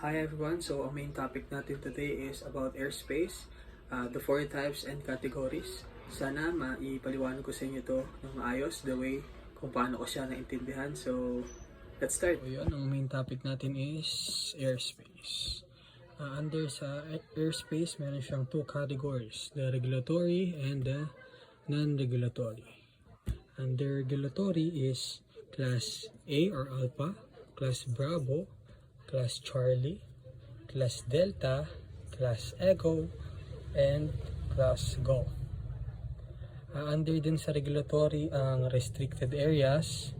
Hi everyone, so ang main topic natin today is about airspace, the four types and categories. Sana maipaliwanag ko sa inyo ito ng maayos, the way kung paano ko siya naintindihan. So, let's start. So yun, ang main topic natin is airspace. Under sa airspace, meron siyang two categories, the regulatory and the non-regulatory. Under regulatory is class A or Alpha, class Bravo, class Charlie, class Delta, class Echo, and class Go. Under din sa regulatory ang restricted areas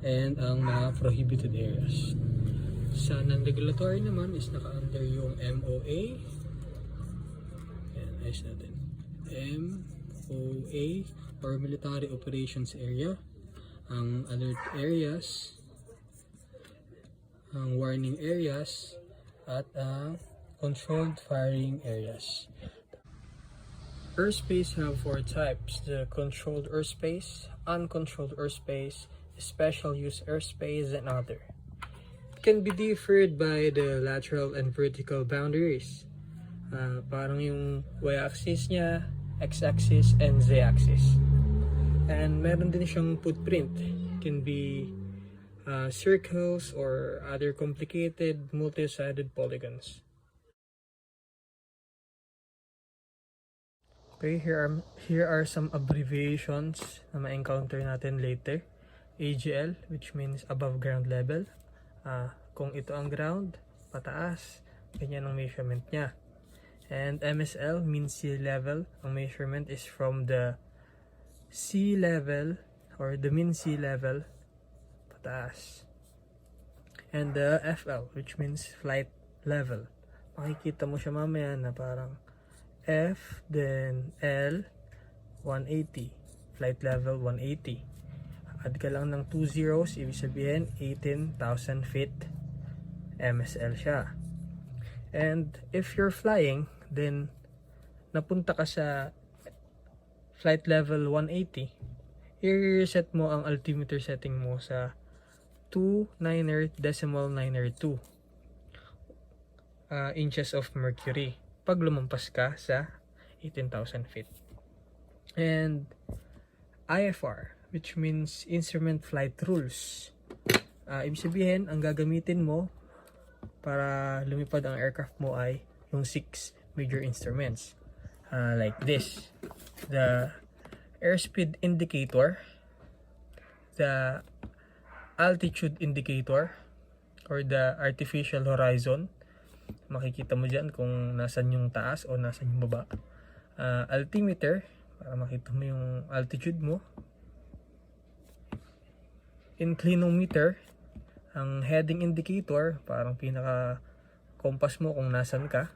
and ang mga prohibited areas. Sa non-regulatory naman is naka-under yung MOA. Ayan, ayos natin. MOA or Military Operations Area. Ang alert areas, ang warning areas, at ang controlled firing areas. Airspace have four types: the controlled airspace, uncontrolled airspace, special use airspace, and other. It can be differed by the lateral and vertical boundaries. Parang yung y-axis niya, x-axis, and z-axis. And meron din siyang footprint. It can be circles or other complicated multi-sided polygons. Okay, here are some abbreviations na ma-encounter natin later. AGL, which means above ground level. Kung ito ang ground, pataas, ganyan ang measurement niya. And MSL means sea level. Ang measurement is from the sea level or the mean sea level pataas. And the FL, which means flight level. Makikita mo siya mamaya na parang F, then L, 180. Flight level 180. Add ka lang ng 2 zeros, ibig sabihin 18,000 feet. MSL siya. And if you're flying, then napunta ka sa flight level 180, i-reset mo ang altimeter setting mo sa 2.992 inches of mercury pag lumampas ka sa 18,000 feet. And IFR, which means Instrument Flight Rules. Ibig sabihin, ang gagamitin mo para lumipad ang aircraft mo ay yung 6 major instruments. Like this: the airspeed indicator, the altitude indicator, or the artificial horizon. Makikita mo dyan kung nasan yung taas o nasan yung baba. Altimeter, para makita mo yung altitude mo. Inclinometer, ang heading indicator, parang pinaka compass mo kung nasan ka.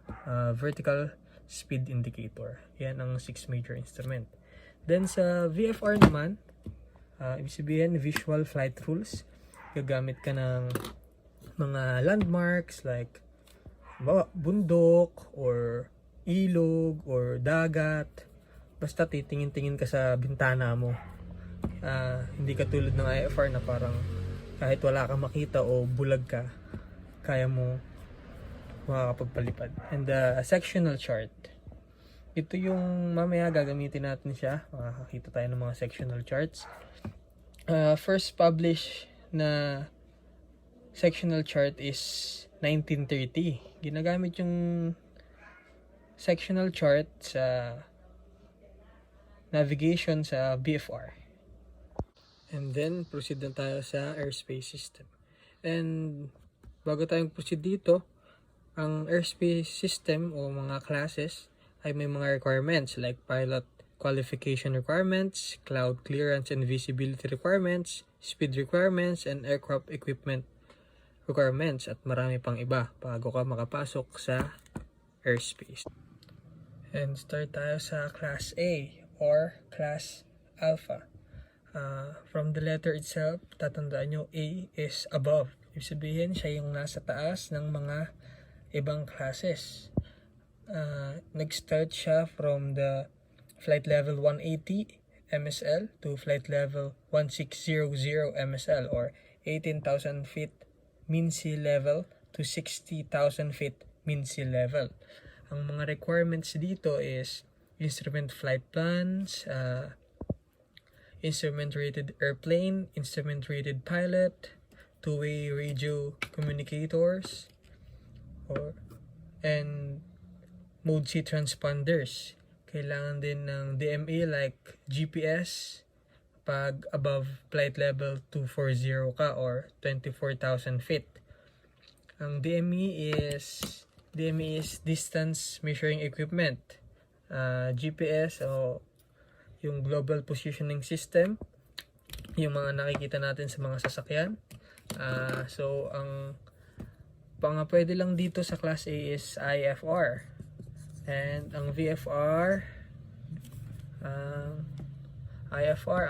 Vertical speed indicator. Yan ang 6 major instrument. Then sa VFR naman, ibig sabihin visual flight rules. Gagamit ka ng mga landmarks like bundok or ilog or dagat. Basta titingin-tingin ka sa bintana mo. Hindi ka tulad ng IFR na parang kahit wala kang makita o bulag ka, kaya mo makakapagpalipad. And the sectional chart, ito yung mamaya gagamitin natin siya. Makakakita tayo ng mga sectional charts. First published na sectional chart is 1930. Ginagamit yung sectional chart sa navigation sa VFR. And then proceed na tayo sa airspace system. And bago tayong proceed dito, ang airspace system o mga classes ay may mga requirements like pilot qualification requirements, cloud clearance and visibility requirements, speed requirements, and aircraft equipment requirements, at marami pang iba bago ka makapasok sa airspace. And start tayo sa class A or class Alpha. From the letter itself, tatandaan nyo A is above. Ibig sabihin, siya yung nasa taas ng mga ibang classes. Nag-start siya from the flight level 180 MSL to flight level 1600 MSL or 18,000 feet mean sea level to 60,000 feet mean sea level. Ang mga requirements dito is instrument flight plans, instrument rated airplane, instrument rated pilot, two-way radio communicators, and mode C transponders. Kailangan din ng DMA like GPS pag above flight level 240 ka or 24,000 feet. Ang DME is distance measuring equipment. GPS o yung global positioning system, yung mga nakikita natin sa mga sasakyan. So ang pwede lang dito sa class A is IFR, and ang VFR,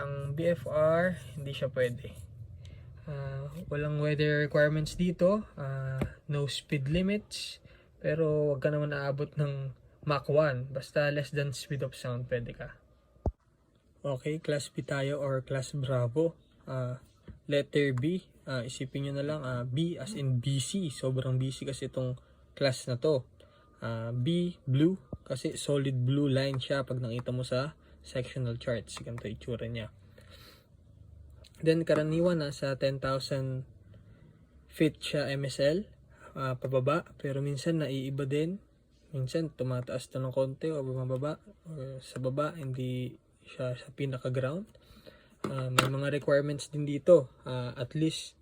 ang BFR hindi siya pwede. Walang weather requirements dito, no speed limits, pero wag ka naman aabot ng Mach 1, basta less than speed of sound pwede ka. Okay, class B tayo or class Bravo. Letter B, isipin nyo na lang B as in BC. Sobrang busy kasi itong class na to. B, blue, kasi solid blue line siya pag nakita mo sa sectional charts. Ganito itsura niya. Then karaniwan sa 10,000 feet siya MSL, pababa, pero minsan naiiba din. Minsan tumataas to ng konti o bumababa, or sa baba hindi siya sa pinaka-ground. May mga requirements din dito. At least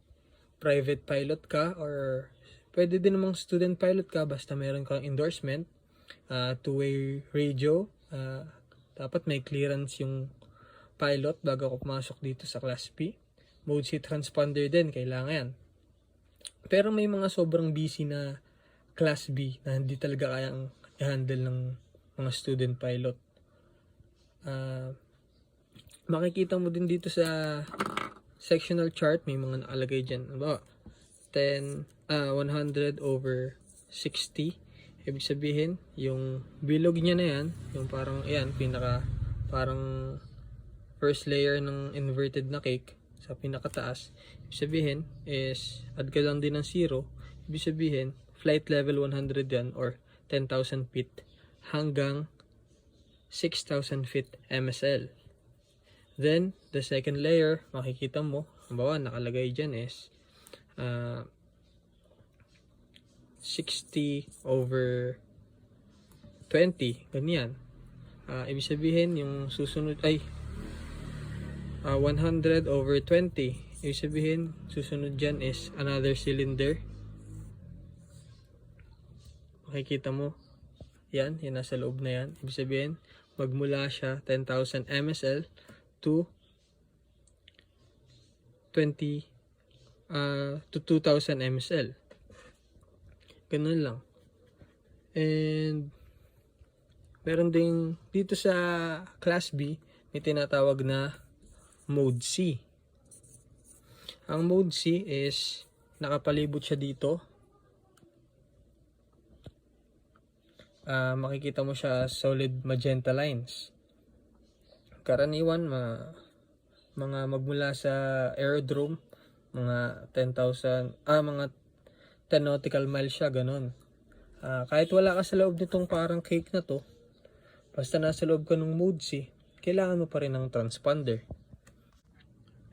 private pilot ka, or pwede din namang student pilot ka basta meron kang endorsement. Two-way radio. Dapat may clearance yung pilot bago ako pumasok dito sa class B. Mode C transponder din, kailangan yan. Pero may mga sobrang busy na class B na hindi talaga kayang i-handle ng mga student pilot. Makikita mo din dito sa sectional chart, may mga nakalagay dyan. 100 over 60. Ibig sabihin, yung bilog niya na yan, yung parang, ayan, parang first layer ng inverted na cake sa pinakataas. Ibig sabihin is, add ka lang din ng 0. Ibig sabihin, flight level 100 yan or 10,000 feet hanggang 6,000 feet MSL. Then, the second layer, makikita mo, halimbawa, nakalagay dyan is 60 over 20, ganyan. Ibig sabihin, yung susunod ay 100 over 20. Ibig sabihin, susunod dyan is another cylinder. Makikita mo, yan nasa loob na yan. Ibig sabihin, magmula siya 10,000 MSL to 2,000 MSL. Ganun lang. And meron ding dito sa class B, may tinatawag na mode C. Ang mode C is nakapalibot siya dito. Makikita mo siya solid magenta lines. Karaniwan mga magmula sa aerodrome, mga 10,000 mga 10 nautical miles siya, ganun. Kahit wala ka sa loob nitong parang cake na to, basta nasa loob ka ng mode C, kailangan mo pa rin ng transponder.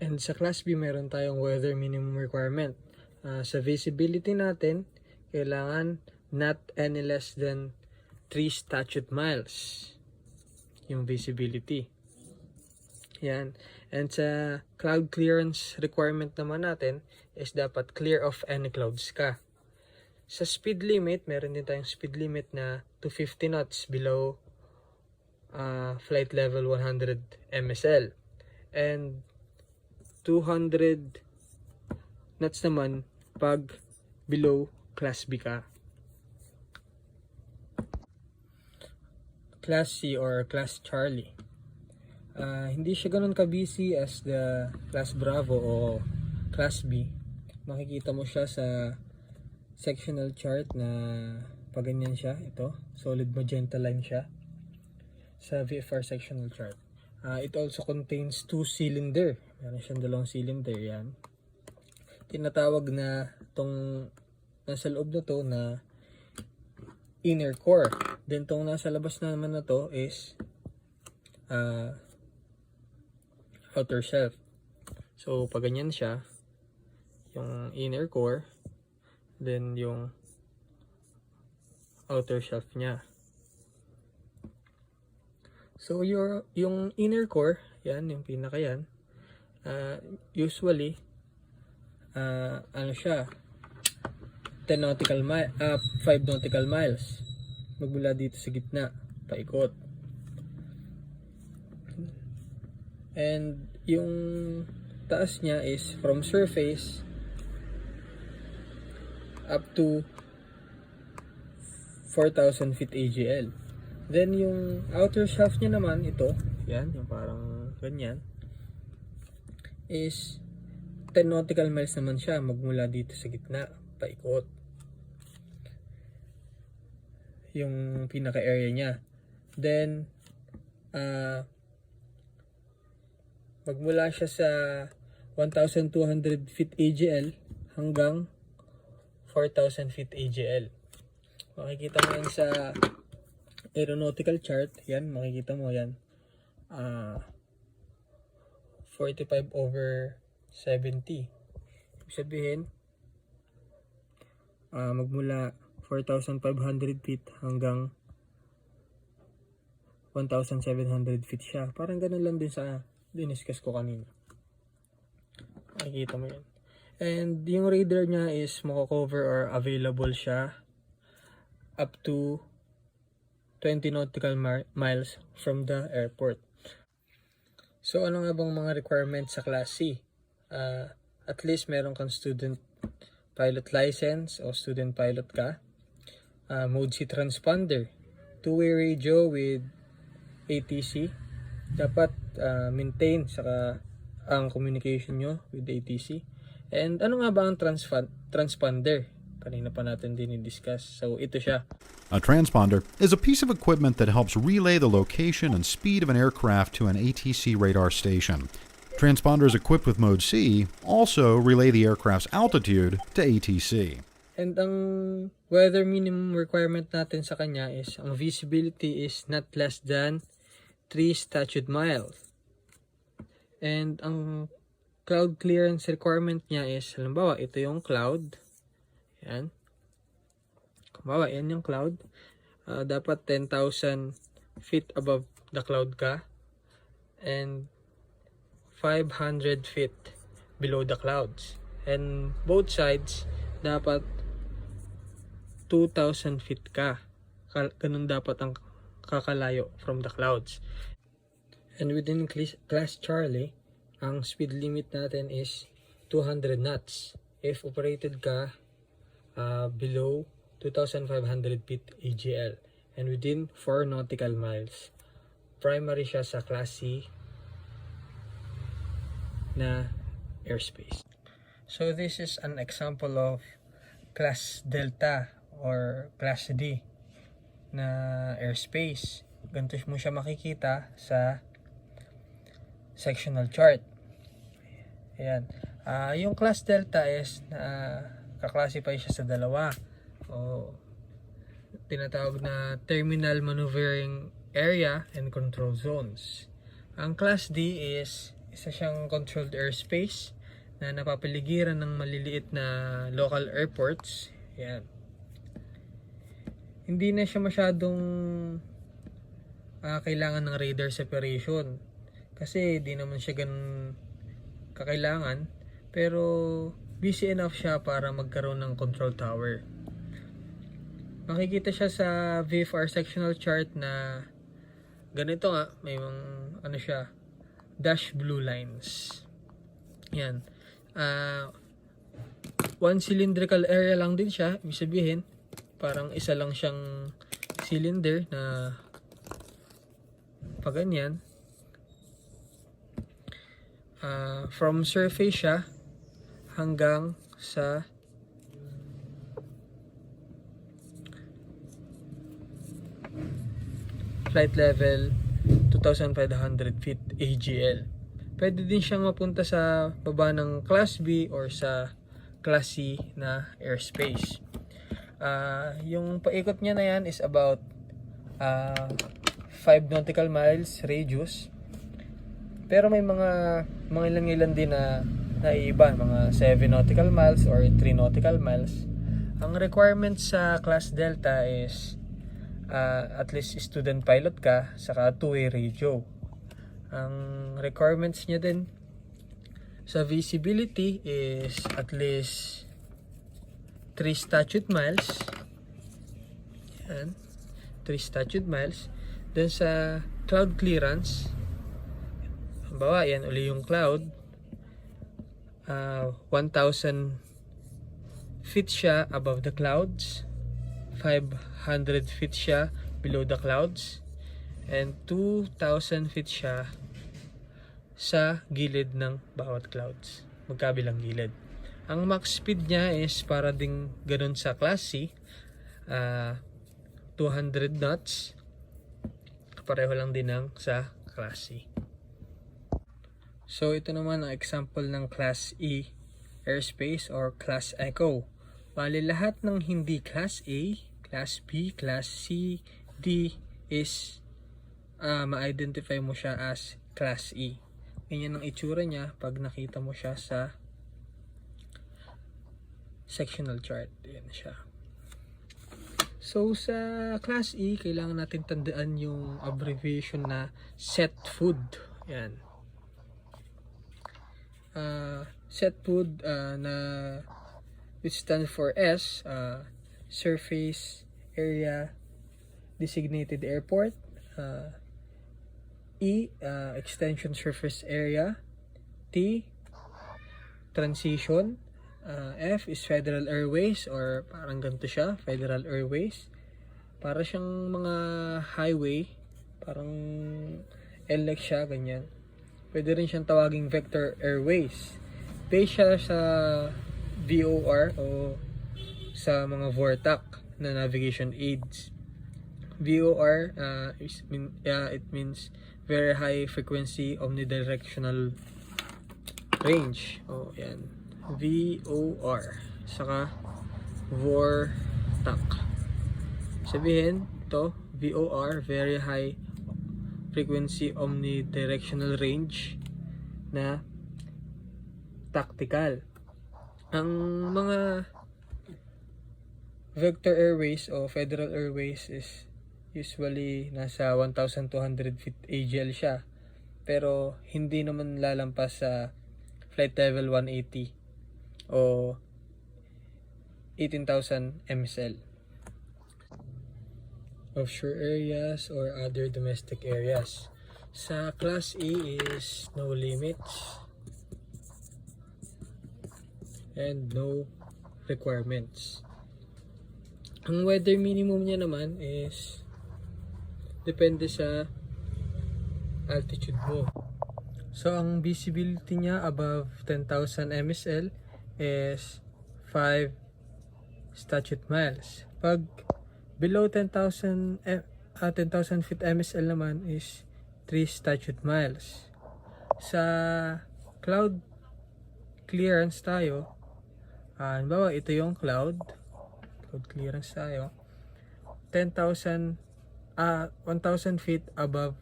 And sa class B, meron tayong weather minimum requirement. Sa visibility natin, kailangan not any less than 3 statute miles yung visibility. Yan. And sa cloud clearance requirement naman natin is dapat clear of any clouds ka. Sa speed limit, meron din tayong speed limit na 250 knots below flight level 100 MSL. And 200 knots naman pag below class B ka. Class C or class Charlie. Hindi siya ganun ka-busy as the class Bravo o class B. Makikita mo siya sa sectional chart na paganyan siya. Ito, solid magenta line siya sa VFR sectional chart. It also contains 2 cylinder. Meron siyang 2 cylinder yan. Tinatawag na itong nasa loob na to na inner core. Then tong nasa labas naman na to is outer shell. So pag ganyan siya, yung inner core, then yung outer shelf niya. So yung inner core, yan, yung pinaka yan, usually ano siya, 5 nautical miles magmula dito sa gitna paikot. And yung taas niya is from surface up to 4,000 feet AGL. Then yung outer shaft niya naman, ito, yan, yung parang ganyan, is 10 nautical miles naman siya magmula dito sa gitna paikot. Yung pinaka area niya. Then magmula siya sa 1,200 feet AGL hanggang 4,000 feet AGL. Makikita mo yan sa aeronautical chart. Yan, makikita mo yan. 45/70. Ibig sabihin, magmula 4,500 feet hanggang 1,700 feet siya. Parang ganun lang din sa diniscuss ko kanina. Makikita mo yan. And yung radar niya is mako-cover or available siya up to 20 nautical miles from the airport. So ano nga bang mga requirements sa Class C? At least meron kang student pilot license o student pilot ka. Mode C transponder, two-way radio with ATC. Dapat maintain saka ang communication nyo with ATC. And ano nga ba ang transponder? Kanina pa natin din i-discuss. So ito siya. A transponder is a piece of equipment that helps relay the location and speed of an aircraft to an ATC radar station. Transponders equipped with Mode C also relay the aircraft's altitude to ATC. And ang weather minimum requirement natin sa kanya is ang visibility is not less than 3 statute miles. And ang cloud clearance requirement niya is, halimbawa, ito yung cloud. Yan. Halimbawa, yan yung cloud. Dapat 10,000 feet above the cloud ka. And 500 feet below the clouds. And both sides, dapat 2,000 feet ka. Ganun dapat ang kakalayo from the clouds. And within Class Charlie, ang speed limit natin is 200 knots. If operated ka below 2,500 feet AGL and within 4 nautical miles. Primary siya sa Class C na airspace. So this is an example of Class Delta or Class D na airspace. Ganito mo siya makikita sa sectional chart. Ayan. Yung Class Delta is kaklasify siya sa dalawa. O tinatawag na Terminal Maneuvering Area and Control Zones. Ang Class D is isa siyang controlled airspace na napapaligiran ng maliliit na local airports. Ayan. Hindi na siya masyadong kailangan ng radar separation kasi di naman siya ganun kakailangan, pero busy enough siya para magkaroon ng control tower. Makikita siya sa VFR sectional chart na ganito nga, may ano siya, dash blue lines. Yan. One cylindrical area lang din siya, ibig sabihin parang isa lang siyang cylinder na pag ganyan. From surface siya hanggang sa flight level 2,500 feet AGL. Pwede din siyang mapunta sa baba ng Class B or sa Class C na airspace. Yung paikot niya na yan is about 5 nautical miles radius. Pero may mga ilan din na naiiba, mga 7 nautical miles or 3 nautical miles. Ang requirement sa Class Delta is at least student pilot ka, saka two-way radio. Ang requirements niya din sa visibility is at least 3 statute miles. Yan, 3 statute miles. Then sa cloud clearance, halimbawa yan uli yung cloud, 1,000 feet siya above the clouds, 500 feet siya below the clouds, and 2,000 feet siya sa gilid ng bawat clouds, magkabilang gilid. Ang max speed niya is para ding ganun sa Class C, 200 knots, pareho lang din ng sa Class C. So ito naman ang example ng Class E airspace or Class Echo. Bali lahat ng hindi Class A, Class B, Class C, D is ma-identify mo siya as Class E. Ganyan ang itsura niya pag nakita mo siya sa sectional chart. Yan siya. So sa Class E, kailangan natin tandaan yung abbreviation na set food. Yan. Set food na which stands for S, surface area designated airport, E, extension surface area, T, transition, F is Federal Airways or parang ganito siya, Federal Airways. Para siyang mga highway, parang LX siya, ganyan. Pwede rin siyang tawaging Vector Airways. Based siya sa VOR o sa mga VORTAC na navigation aids. VOR, it means very high frequency omnidirectional range. O, yan. VOR. Saka VORTAC. Sabihin, ito, VOR, very high frequency omnidirectional range na tactical. Ang mga Vector Airways o Federal Airways is usually nasa 1,200 feet AGL siya, pero hindi naman lalampas sa flight level 180 o 18,000 MSL. Offshore areas or other domestic areas. Sa Class E is no limits and no requirements. Ang weather minimum niya naman is depende sa altitude mo. So ang visibility niya above 10,000 MSL is 5 statute miles. Pag below 10,000 feet MSL naman is 3 statute miles. Sa cloud clearance tayo, halimbawa ito yung cloud clearance tayo, 1,000 feet above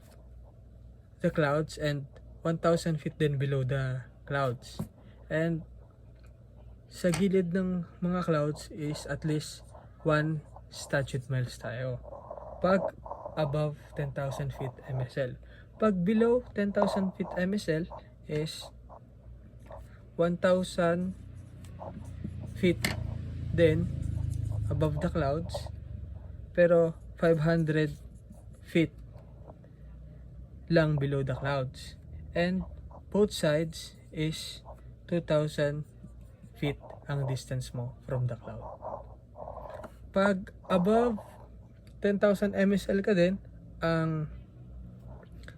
the clouds and 1,000 feet din below the clouds. And sa gilid ng mga clouds is at least 1 statute miles tayo pag above 10,000 feet MSL. Pag below 10,000 feet MSL is 1,000 feet then above the clouds, pero 500 feet lang below the clouds, and both sides is 2,000 feet ang distance mo from the cloud. Pag above 10,000 MSL ka din, ang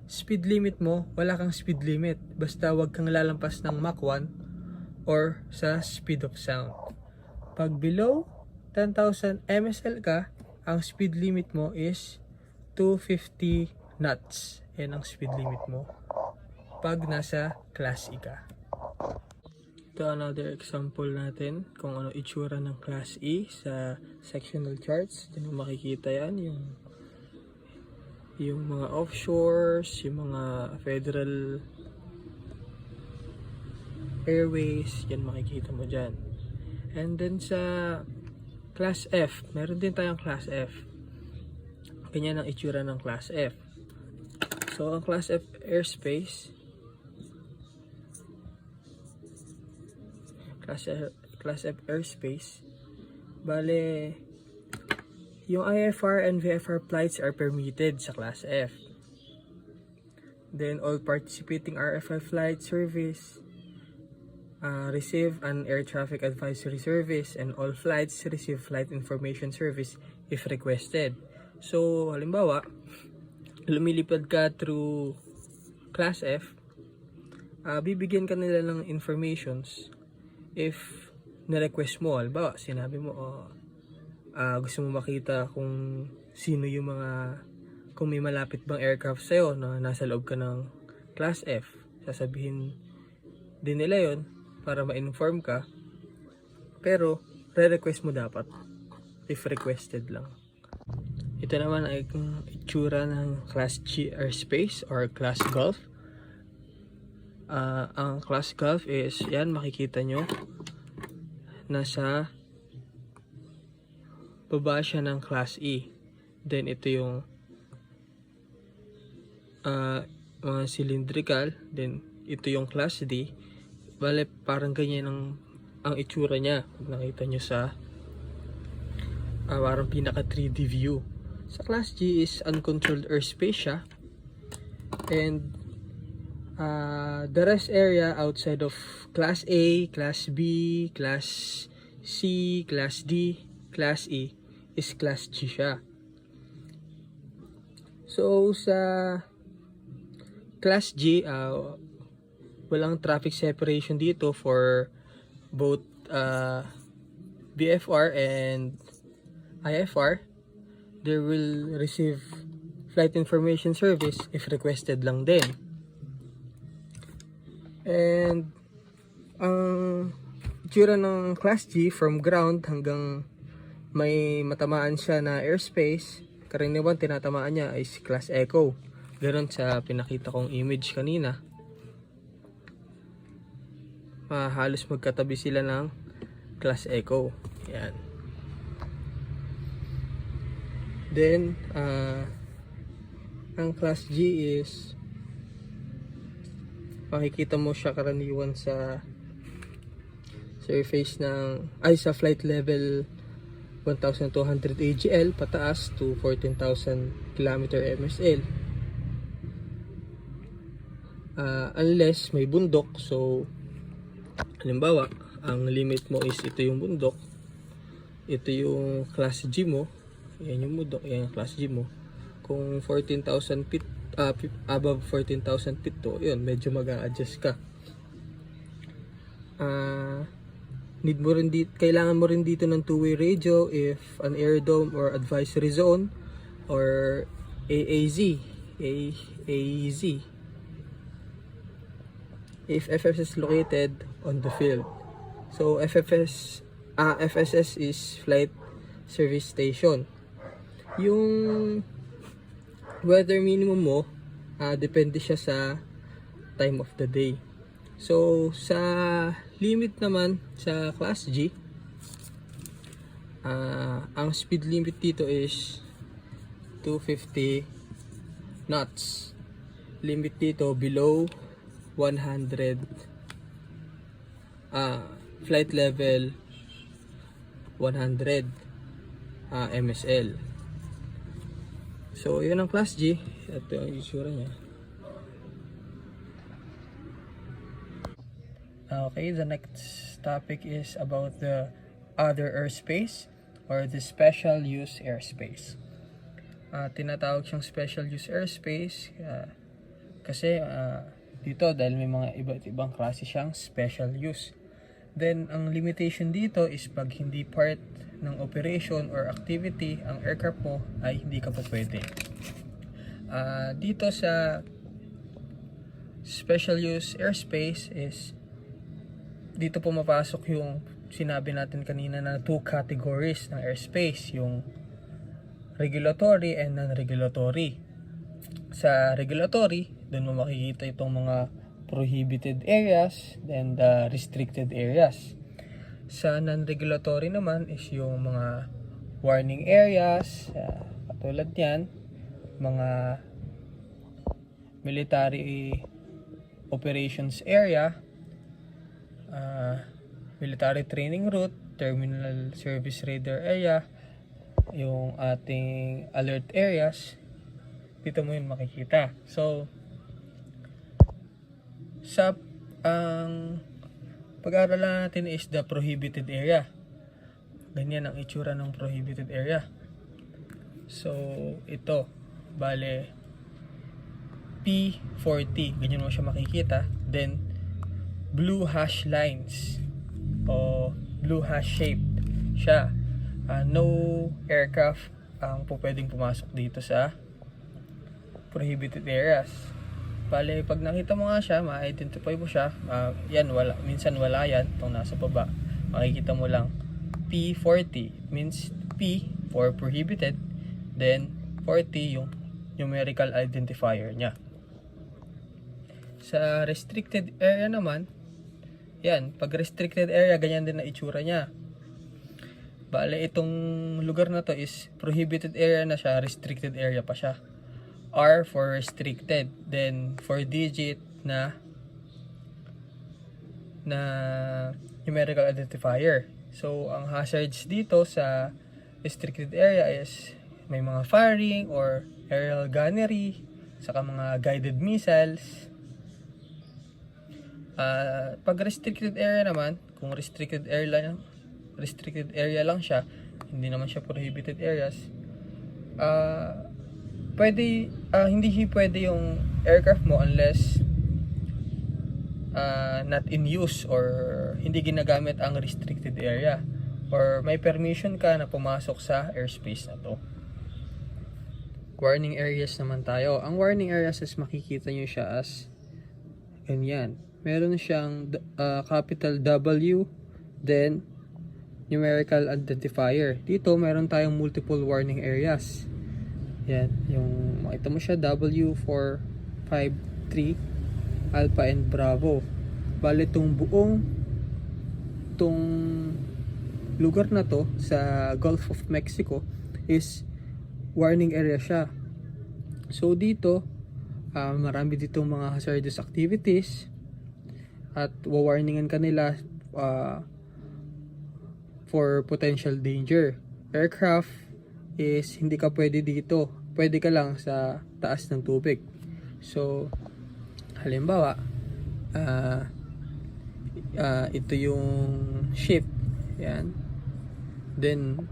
speed limit mo, wala kang speed limit, basta wag kang lalampas ng Mach 1 or sa speed of sound. Pag below 10,000 MSL ka, ang speed limit mo is 250 knots. Yan ang speed limit mo pag nasa Class E ka. Ito another example natin kung ano itsura ng Class E sa sectional charts. Diyan mo makikita yan, yung mga offshores, yung mga federal airways, yan makikita mo dyan. And then sa Class F, meron din tayong Class F. Ganyan ang itsura ng Class F. So ang Class F airspace, Class F airspace, bale, yung IFR and VFR flights are permitted sa Class F. Then all participating RFI flight service receive an air traffic advisory service, and all flights receive flight information service if requested. So halimbawa, lumilipad ka through Class F, bibigyan ka nila ng informations if na-request mo. Halimbawa, sinabi mo, gusto mo makita kung sino yung kung may malapit bang aircraft sa'yo na nasa loob ka ng Class F. Sasabihin din nila yon para ma-inform ka. Pero, re-request mo dapat if requested lang. Ito naman ay itsura ng Class G airspace or Class Gulf. Ang Class Gulf is, yan makikita nyo, nasa baba siya ng Class E. Then ito yung mga cylindrical. Then ito yung Class D. Bale, parang ganyan ang itsura niya. Pag nakita nyo sa parang pinaka 3D view. Sa Class G is uncontrolled airspace siya. And the rest area outside of Class A, Class B, Class C, Class D, Class E is Class G siya. So sa Class G, walang traffic separation dito for both VFR and IFR. They will receive flight information service if requested lang din. And ang itsura ng Class G from ground hanggang may matamaan siya na airspace, karaniwan tinatamaan niya is Class Echo. Ganon sa pinakita kong image kanina. Halos magkatabi sila ng Class Echo. Yan. Then ang Class G is makikita mo siya karaniwan sa surface sa flight level 1,200 AGL pataas to 14,000 km MSL. Unless may bundok. So halimbawa, ang limit mo is ito yung bundok, ito yung Class G mo, yan yung bundok, yan yung Class G mo. Kung 14,000 feet, above 14,000 feet to, yun, medyo mag-a-adjust ka. Kailangan mo rin dito ng two-way radio if an air dome or advisory zone or AAZ if FFS is located on the field. So FSS is flight service station. Yung weather minimum mo, depende siya sa time of the day. So sa limit naman sa Class G, ang speed limit dito is 250 knots. Limit dito below 100 flight level 100 MSL. So yun ang Class G. Ito ang itsura niya. Okay, the next topic is about the other airspace or the special use airspace. Tinatawag siyang special use airspace kasi dito dahil may mga iba't ibang klase siyang special use. Then ang limitation dito is pag hindi part ng operation or activity ang aircraft mo ay hindi ka pa pwede. Dito sa special use airspace is dito pumapasok yung sinabi natin kanina na 2 categories ng airspace, yung regulatory and non-regulatory. Sa regulatory, doon mo makikita itong mga prohibited areas and the restricted areas. Sa non-regulatory naman is yung mga warning areas, katulad yan, mga military operations area, military training route, terminal service radar area, yung ating alert areas, dito mo yun makikita. So, sa pag-aaralan natin is the prohibited area. Ganyan ang itsura ng prohibited area. So, ito, bale, P40, ganyan mo siya makikita. Then, blue hash lines o blue hash shape siya. No aircraft ang pwedeng pumasok dito sa prohibited areas. Bale, pag nakita mo nga siya, ma-identify mo siya. Yan, wala, minsan wala yan, itong nasa baba. Makikita mo lang P40 means P for prohibited, then 40 yung numerical identifier niya. Sa restricted area naman, yan, pag restricted area, ganyan din na itsura niya. Bale, itong lugar na to is prohibited area na siya, restricted area pa siya. R for restricted, then 4 digit na numerical identifier. So, ang hazards dito sa restricted area is may mga firing or aerial gunnery, saka mga guided missiles. Pag restricted area naman, kung restricted area lang siya, hindi naman siya prohibited areas, hindi pwede yung aircraft mo unless not in use or hindi ginagamit ang restricted area or may permission ka na pumasok sa airspace na to. Warning areas naman tayo. Ang warning areas is makikita nyo siya as ganyan. Meron siyang capital W, then numerical identifier. Dito meron tayong multiple warning areas. Yan, yung makita mo siya W453 Alpha and Bravo. Bale itong lugar na to sa Gulf of Mexico is warning area siya. So dito marami ditong mga hazardous activities at wawarningan kanila for potential danger. Aircraft is hindi ka pwede dito. Pwede ka lang sa taas ng tubig. So, halimbawa, ito yung ship. Yan. Then,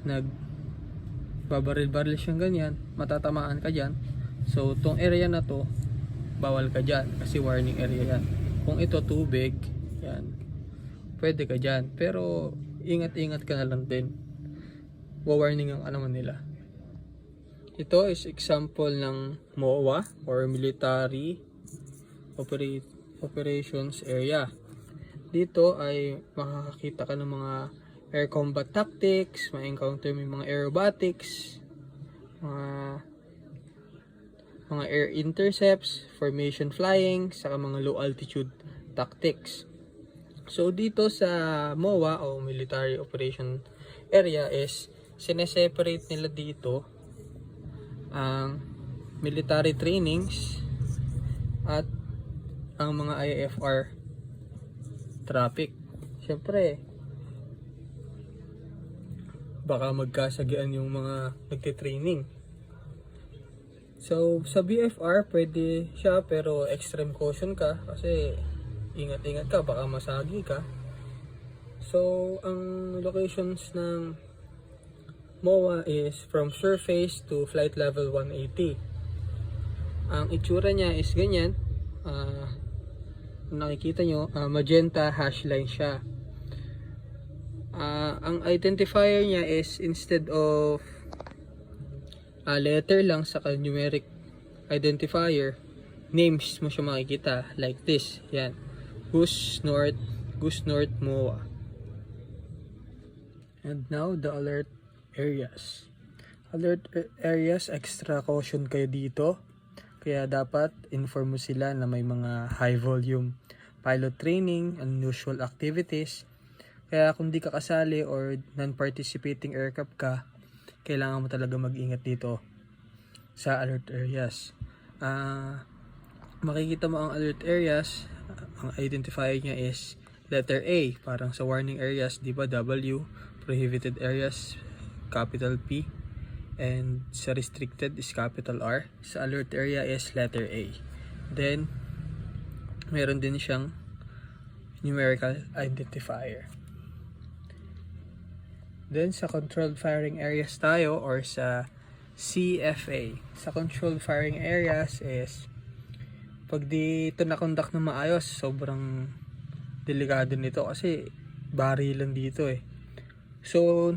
nagbabaril-baril siyang ganyan. Matatamaan ka dyan. So, tong area na to, bawal ka dyan. Kasi warning area yan. Kung ito tubig, yan, pwede ka dyan. Pero, ingat-ingat ka na lang din. Wawarning ang naman nila. Ito is example ng MOA or Military Operations Area. Dito ay makakakita ka ng mga air combat tactics, ma-encounter mo yung mga aerobatics, mga air intercepts, formation flying, saka mga low altitude tactics. So dito sa MOA o Military Operation Area is sineseparate nila dito ang military trainings at ang mga IFR traffic. Siyempre, baka magkasagian yung mga nagtitraining. So, sa BFR, pwede siya pero extreme caution ka kasi ingat-ingat ka, baka masagi ka. So, ang locations ng MOA is from surface to flight level 180. Ang itsura niya is ganyan. Nakikita nyo, magenta hash line siya. Ang identifier niya is instead of letter lang sa numeric identifier, names mo siya makikita like this. Yan. Who's North, Goose North, MOA. And now the alert areas. Alert areas, extra caution kayo dito. Kaya dapat inform mo sila na may mga high volume pilot training, unusual activities. Kaya kung di ka kasali or non-participating aircraft ka, kailangan mo talaga mag-ingat dito sa alert areas. Makikita mo ang alert areas, ang identifier niya is letter A, parang sa warning areas, di ba, W, prohibited areas, capital P, and sa restricted is capital R. Sa alert area is letter A. Then, meron din siyang numerical identifier. Then, sa controlled firing areas tayo or sa CFA. Sa controlled firing areas is pag di ito na-conduct na maayos, sobrang delikado nito kasi barilan dito eh. So,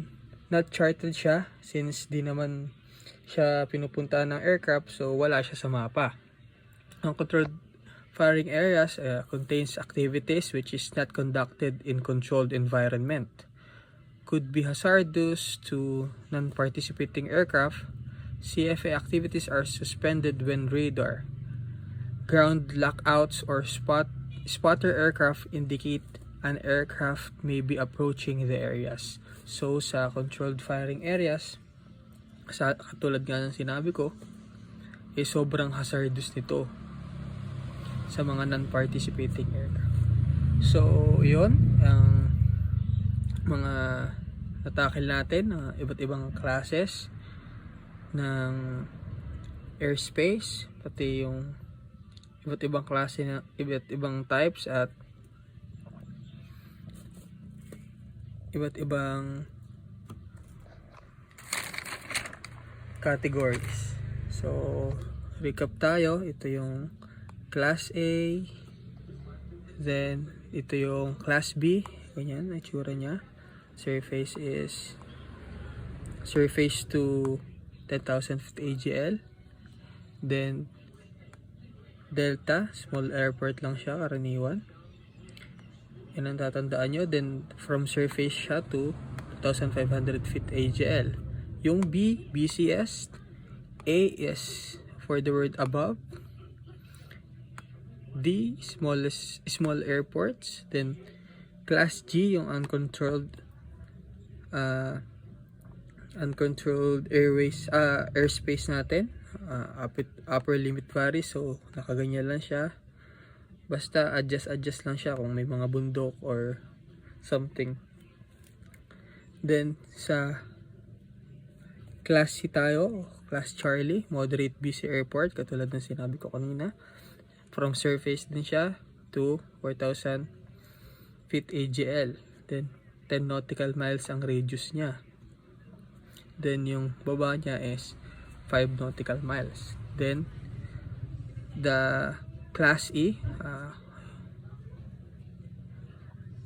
not charted siya since di naman siya pinupunta ng aircraft, so wala siya sa mapa. Ang controlled firing areas contains activities which is not conducted in controlled environment. Could be hazardous to non-participating aircraft. CFA activities are suspended when radar, ground lockouts, or spotter aircraft indicate an aircraft may be approaching the areas. So, sa controlled firing areas, katulad nga ng sinabi ko, sobrang hazardous nito sa mga non-participating aircraft. So, yun, ang mga natakil natin, iba't ibang classes ng airspace, pati yung iba't ibang klase na iba't ibang types at iba't ibang categories. So, recap tayo. Ito yung Class A. Then, ito yung Class B. Ganyan, itsura niya. Surface is surface to 10,000 feet AGL. Then, Delta, small airport lang siya, karaniwan. Yan ang tatandaan nyo. Then, from surface siya to 2,500 feet AGL. Yung B, BCS. A is for the word above. D, small airports. Then, Class G, yung uncontrolled airways, airspace natin. Upper limit varies, so nakaganyan lang siya. Basta adjust lang siya kung may mga bundok or something. Then sa Class C tayo, Class Charlie, moderate busy airport, katulad ng sinabi ko kanina. From surface din siya to 4,000 feet AGL. Then 10 nautical miles ang radius niya. Then yung baba niya is 5 nautical miles. Then the Class E,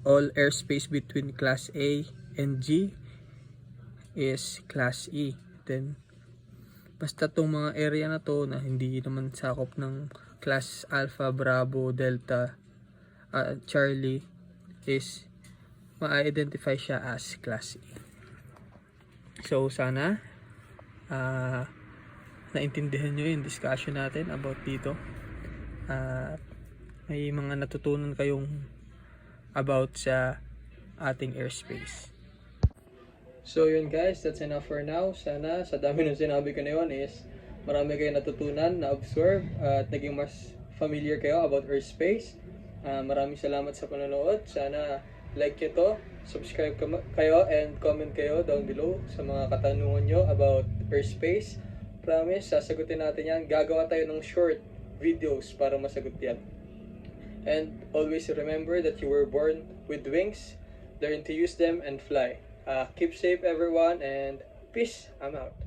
all airspace between Class A and G is Class E. Then basta tong mga area na to na hindi naman sakop ng Class Alpha, Bravo, Delta, Charlie is ma-identify siya as Class E. So sana naintindihan nyo yung discussion natin about dito. May mga natutunan kayong about sa ating airspace. So yun guys, that's enough for now. Sana sa dami ng sinabi ko na yun is marami kayong natutunan, na-absorb at naging mas familiar kayo about airspace. Maraming salamat sa panonood. Sana like nyo to, subscribe kayo and comment kayo down below sa mga katanungan nyo about airspace. Promise, sasagutin natin yan. Gagawa tayo ng short videos para masagot yan. And always remember that you were born with wings. Learn to use them and fly. Keep safe everyone and peace. I'm out.